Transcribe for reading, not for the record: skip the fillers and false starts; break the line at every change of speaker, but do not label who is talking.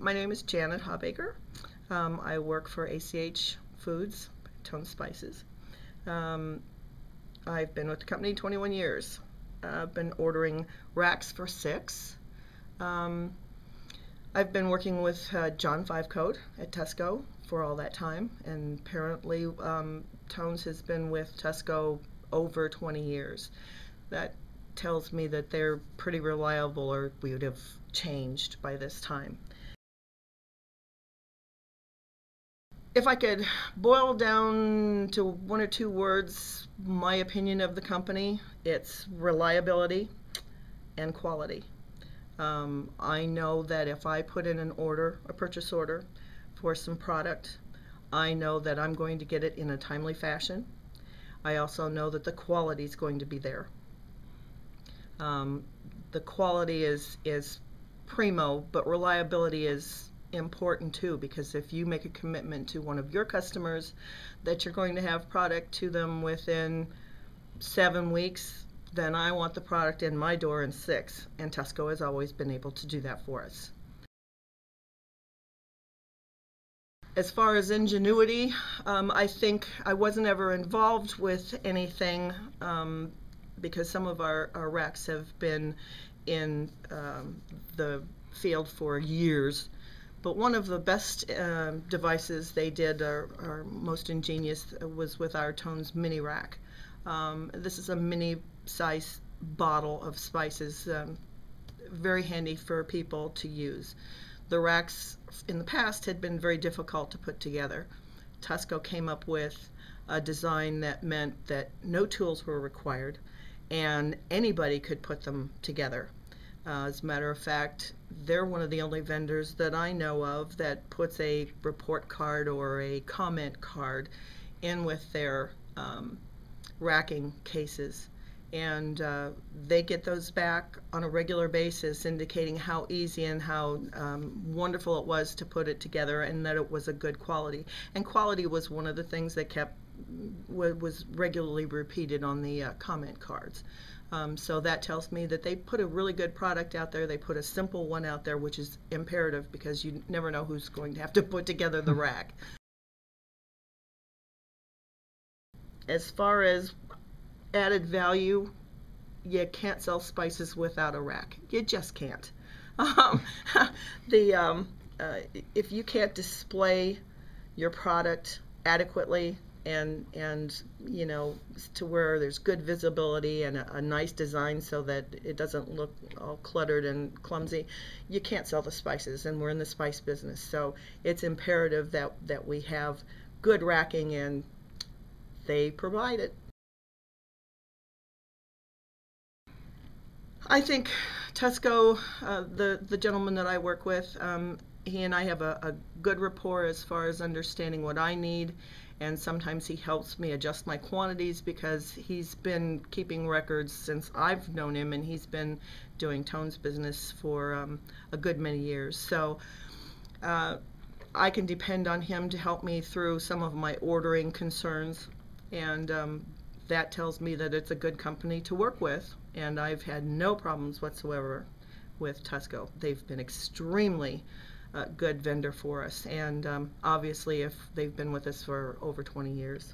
My name is Janet Hawbaker. I work for ACH Foods, Tone Spices. I've been with the company 21 years. I've been ordering racks for 6. I've been working with John 5 Code at Tusco for all that time, and apparently Tones has been with Tusco over 20 years. That tells me that they're pretty reliable, or we would have changed by this time. If I could boil down to 1 or 2 words my opinion of the company, it's reliability and quality. I know that if I put in an order, a purchase order for some product, I know that I'm going to get it in a timely fashion. I also know that the quality is going to be there. The quality is primo, but reliability is important too, because if you make a commitment to one of your customers that you're going to have product to them within 7 weeks, then I want the product in my door in 6, and Tusco has always been able to do that for us. As far as Ingenuity, I think I wasn't ever involved with anything because some of our racks have been in the field for years. But one of the best devices they did, our most ingenious, was with our Tones mini rack. This is a mini size bottle of spices, very handy for people to use. The racks in the past had been very difficult to put together. Tusco came up with a design that meant that no tools were required and anybody could put them together. As a matter of fact, they're one of the only vendors that I know of that puts a report card or a comment card in with their racking cases. And they get those back on a regular basis, indicating how easy and how wonderful it was to put it together, and that it was a good quality. And quality was one of the things that was regularly repeated on the comment cards. So that tells me that they put a really good product out there. They put a simple one out there, which is imperative because you never know who's going to have to put together the rack. As far as added value, you can't sell spices without a rack. You just can't. If you can't display your product adequately and you know, to where there's good visibility and a nice design so that it doesn't look all cluttered and clumsy, you can't sell the spices, and we're in the spice business, so it's imperative that we have good racking, and they provide it. I think Tusco, the gentleman that I work with, he and I have a good rapport as far as understanding what I need, and sometimes he helps me adjust my quantities because he's been keeping records since I've known him, and he's been doing Tones business for a good many years. So I can depend on him to help me through some of my ordering concerns, and that tells me that it's a good company to work with, and I've had no problems whatsoever with Tusco. They've been extremely good vendor for us, and obviously if they've been with us for over 20 years.